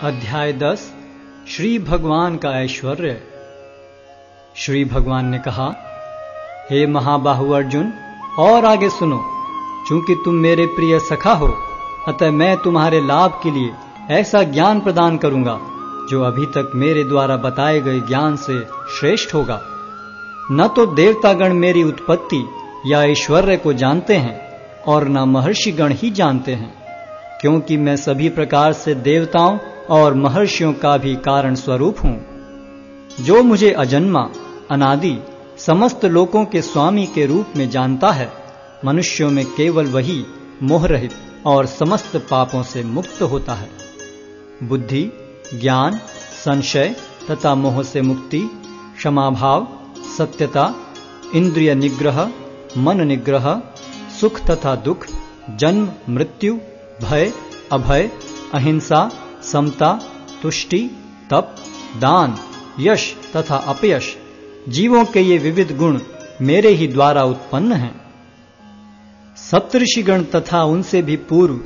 अध्याय 10 श्री भगवान का ऐश्वर्य। श्री भगवान ने कहा, हे महाबाहु अर्जुन, और आगे सुनो। चूंकि तुम मेरे प्रिय सखा हो, अतः मैं तुम्हारे लाभ के लिए ऐसा ज्ञान प्रदान करूंगा जो अभी तक मेरे द्वारा बताए गए ज्ञान से श्रेष्ठ होगा। न तो देवतागण मेरी उत्पत्ति या ऐश्वर्य को जानते हैं और न महर्षिगण ही जानते हैं, क्योंकि मैं सभी प्रकार से देवताओं और महर्षियों का भी कारण स्वरूप हूं। जो मुझे अजन्मा, अनादि, समस्त लोकों के स्वामी के रूप में जानता है, मनुष्यों में केवल वही मोह रहित और समस्त पापों से मुक्त होता है। बुद्धि, ज्ञान, संशय तथा मोह से मुक्ति, क्षमाभाव, सत्यता, इंद्रिय निग्रह, मन निग्रह, सुख तथा दुख, जन्म मृत्यु, भय अभय, अहिंसा, समता, तुष्टि, तप, दान, यश तथा अपयश, जीवों के ये विविध गुण मेरे ही द्वारा उत्पन्न हैं। सप्तऋषिगण तथा उनसे भी पूर्व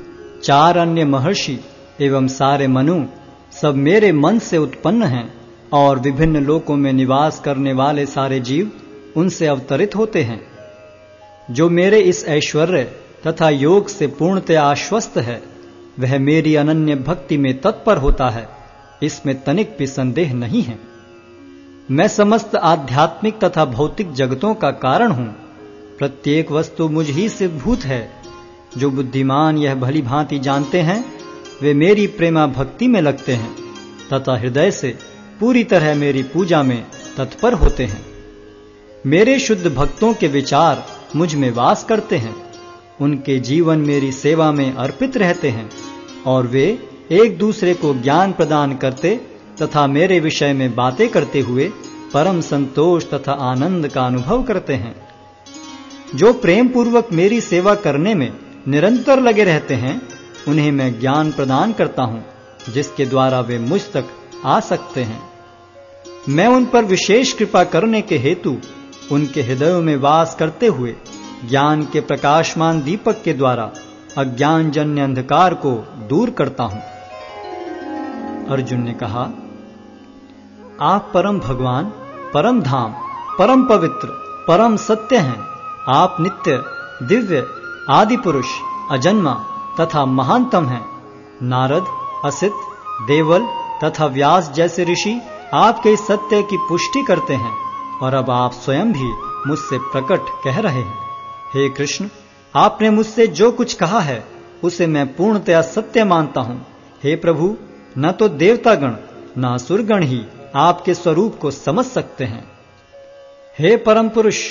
4 अन्य महर्षि एवं सारे मनु सब मेरे मन से उत्पन्न हैं, और विभिन्न लोकों में निवास करने वाले सारे जीव उनसे अवतरित होते हैं। जो मेरे इस ऐश्वर्य तथा योग से पूर्णतया आश्वस्त है, वह मेरी अनन्य भक्ति में तत्पर होता है, इसमें तनिक भी संदेह नहीं है। मैं समस्त आध्यात्मिक तथा भौतिक जगतों का कारण हूं। प्रत्येक वस्तु मुझ ही से भूत है। जो बुद्धिमान यह भली भांति जानते हैं, वे मेरी प्रेमा भक्ति में लगते हैं तथा हृदय से पूरी तरह मेरी पूजा में तत्पर होते हैं। मेरे शुद्ध भक्तों के विचार मुझ में वास करते हैं। उनके जीवन मेरी सेवा में अर्पित रहते हैं, और वे एक दूसरे को ज्ञान प्रदान करते तथा मेरे विषय में बातें करते हुए परम संतोष तथा आनंद का अनुभव करते हैं। जो प्रेम पूर्वक मेरी सेवा करने में निरंतर लगे रहते हैं, उन्हें मैं ज्ञान प्रदान करता हूं, जिसके द्वारा वे मुझ तक आ सकते हैं। मैं उन पर विशेष कृपा करने के हेतु उनके हृदयों में वास करते हुए ज्ञान के प्रकाशमान दीपक के द्वारा अज्ञान जन्य अंधकार को दूर करता हूं। अर्जुन ने कहा, आप परम भगवान, परम धाम, परम पवित्र, परम सत्य हैं। आप नित्य, दिव्य, आदि पुरुष, अजन्मा तथा महानतम हैं। नारद, असित, देवल तथा व्यास जैसे ऋषि आपके इस सत्य की पुष्टि करते हैं, और अब आप स्वयं भी मुझसे प्रकट कह रहे हैं। हे कृष्ण, आपने मुझसे जो कुछ कहा है उसे मैं पूर्णतया सत्य मानता हूं। हे प्रभु, न तो देवतागण न असुरगण ही आपके स्वरूप को समझ सकते हैं। हे परम पुरुष,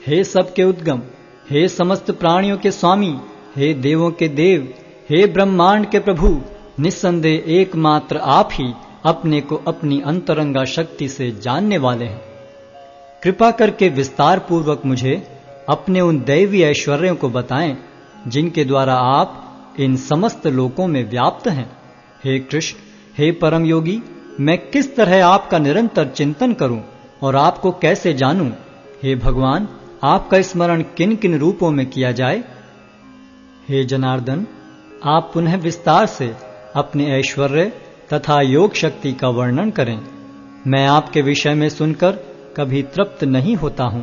हे सबके उद्गम, हे समस्त प्राणियों के स्वामी, हे देवों के देव, हे ब्रह्मांड के प्रभु, निस्संदेह एकमात्र आप ही अपने को अपनी अंतरंगा शक्ति से जानने वाले हैं। कृपा करके विस्तार पूर्वक मुझे अपने उन दैवी ऐश्वर्यों को बताएं, जिनके द्वारा आप इन समस्त लोकों में व्याप्त हैं। हे कृष्ण, हे परम योगी, मैं किस तरह आपका निरंतर चिंतन करूं और आपको कैसे जानूं? हे भगवान, आपका स्मरण किन किन रूपों में किया जाए? हे जनार्दन, आप पुनः विस्तार से अपने ऐश्वर्य तथा योग शक्ति का वर्णन करें। मैं आपके विषय में सुनकर कभी तृप्त नहीं होता हूं,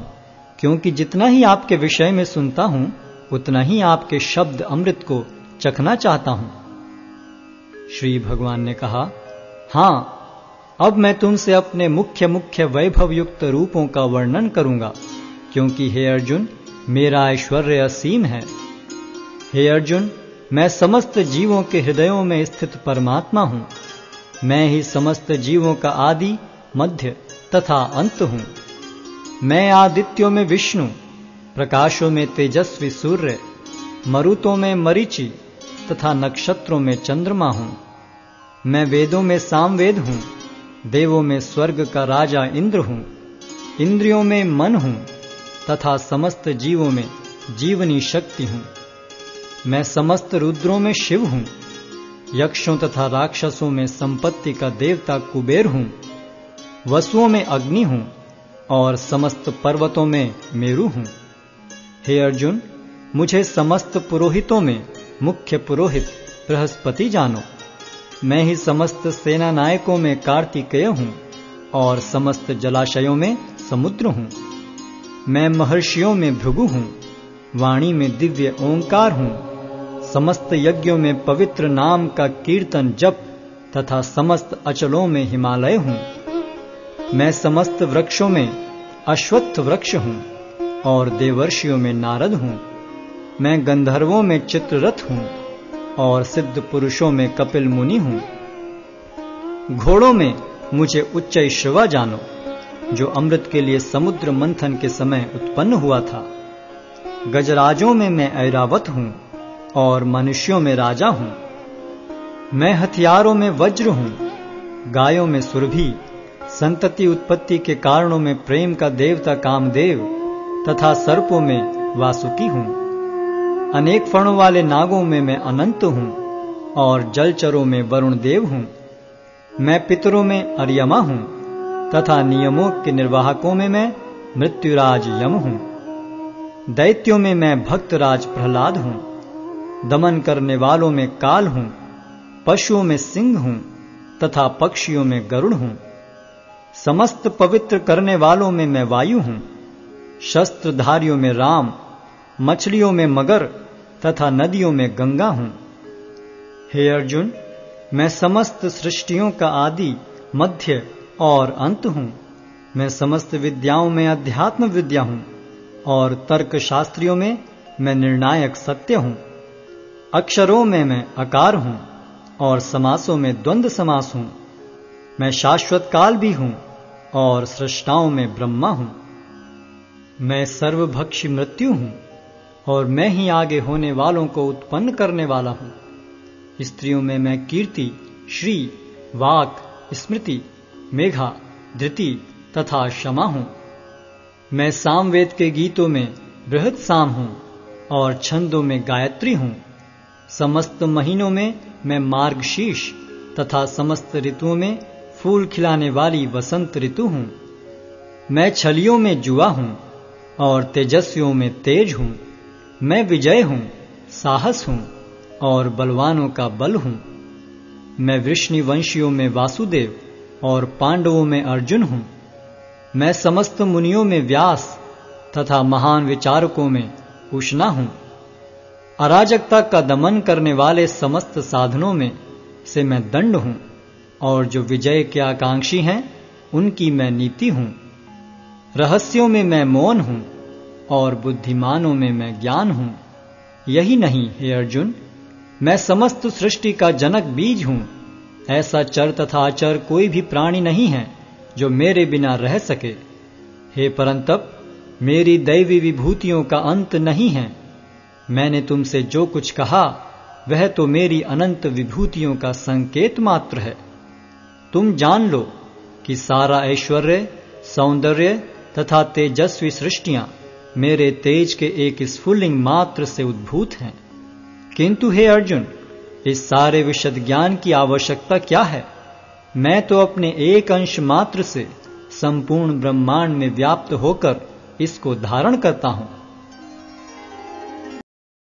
क्योंकि जितना ही आपके विषय में सुनता हूं, उतना ही आपके शब्द अमृत को चखना चाहता हूं। श्री भगवान ने कहा, हां, अब मैं तुमसे अपने मुख्य मुख्य वैभव युक्त रूपों का वर्णन करूंगा, क्योंकि हे अर्जुन, मेरा ऐश्वर्य असीम है। हे अर्जुन, मैं समस्त जीवों के हृदयों में स्थित परमात्मा हूं। मैं ही समस्त जीवों का आदि, मध्य तथा अंत हूं। मैं आदित्यों में विष्णु, प्रकाशों में तेजस्वी सूर्य, मरुतों में मरीचि तथा नक्षत्रों में चंद्रमा हूं। मैं वेदों में सामवेद हूं, देवों में स्वर्ग का राजा इंद्र हूं, इंद्रियों में मन हूं तथा समस्त जीवों में जीवनी शक्ति हूं। मैं समस्त रुद्रों में शिव हूं, यक्षों तथा राक्षसों में संपत्ति का देवता कुबेर हूं, वसुओं में अग्नि हूं और समस्त पर्वतों में मेरु हूं। हे अर्जुन, मुझे समस्त पुरोहितों में मुख्य पुरोहित बृहस्पति जानो। मैं ही समस्त सेना नायकों में कार्तिकेय हूँ और समस्त जलाशयों में समुद्र हूँ। मैं महर्षियों में भृगु हूँ, वाणी में दिव्य ओंकार हूँ, समस्त यज्ञों में पवित्र नाम का कीर्तन जप तथा समस्त अचलों में हिमालय हूँ। मैं समस्त वृक्षों में अश्वत्थ वृक्ष हूँ और देवर्षियों में नारद हूँ। मैं गंधर्वों में चित्ररथ हूँ और सिद्ध पुरुषों में कपिल मुनि हूँ। घोड़ों में मुझे उच्चैश्रवा जानो, जो अमृत के लिए समुद्र मंथन के समय उत्पन्न हुआ था। गजराजों में मैं ऐरावत हूँ और मनुष्यों में राजा हूँ। मैं हथियारों में वज्र हूँ, गायों में सुरभि, संतति उत्पत्ति के कारणों में प्रेम का देवता कामदेव तथा सर्पों में वासुकी हूँ। अनेक फणों वाले नागों में मैं अनंत हूँ और जलचरों में वरुण देव हूँ। मैं पितरों में अर्यमा हूँ तथा नियमों के निर्वाहकों में मैं मृत्युराज यम हूँ। दैत्यों में मैं भक्तराज प्रहलाद हूँ, दमन करने वालों में काल हूँ, पशुओं में सिंह हूँ तथा पक्षियों में गरुड़ हूँ। समस्त पवित्र करने वालों में मैं वायु हूँ, शस्त्रधारियों में राम, मछलियों में मगर तथा नदियों में गंगा हूँ। हे अर्जुन, मैं समस्त सृष्टियों का आदि, मध्य और अंत हूँ। मैं समस्त विद्याओं में अध्यात्म विद्या हूँ और तर्क शास्त्रियों में मैं निर्णायक सत्य हूँ। अक्षरों में मैं अकार हूँ और समासों में द्वंद्व समास हूँ। मैं शाश्वत काल भी हूँ और सृष्टाओं में ब्रह्मा हूँ। मैं सर्वभक्षी मृत्यु हूँ और मैं ही आगे होने वालों को उत्पन्न करने वाला हूँ। स्त्रियों में मैं कीर्ति, श्री, वाक, स्मृति, मेघा, धृति तथा क्षमा हूँ। मैं सामवेद के गीतों में बृहत साम हूँ और छंदों में गायत्री हूँ। समस्त महीनों में मैं मार्गशीर्ष तथा समस्त ऋतुओं में फूल खिलाने वाली वसंत ऋतु हूँ। मैं छलियों में जुआ हूँ और तेजस्वियों में तेज हूँ। मैं विजय हूँ, साहस हूँ और बलवानों का बल हूँ। मैं वृष्णिवंशियों में वासुदेव और पांडवों में अर्जुन हूँ। मैं समस्त मुनियों में व्यास तथा महान विचारकों में उष्णा हूँ। अराजकता का दमन करने वाले समस्त साधनों में से मैं दंड हूँ और जो विजय के आकांक्षी हैं उनकी मैं नीति हूँ। रहस्यों में मैं मौन हूँ और बुद्धिमानों में मैं ज्ञान हूँ। यही नहीं हे अर्जुन, मैं समस्त सृष्टि का जनक बीज हूँ। ऐसा चर तथा अचर कोई भी प्राणी नहीं है जो मेरे बिना रह सके। हे परंतप, मेरी दैवी विभूतियों का अंत नहीं है। मैंने तुमसे जो कुछ कहा वह तो मेरी अनंत विभूतियों का संकेत मात्र है। तुम जान लो कि सारा ऐश्वर्य, सौंदर्य तथा तेजस्वी सृष्टियां मेरे तेज के एक स्फुल्लिंग मात्र से उद्भूत हैं। किंतु हे अर्जुन, इस सारे विशद ज्ञान की आवश्यकता क्या है? मैं तो अपने एक अंश मात्र से संपूर्ण ब्रह्मांड में व्याप्त होकर इसको धारण करता हूं।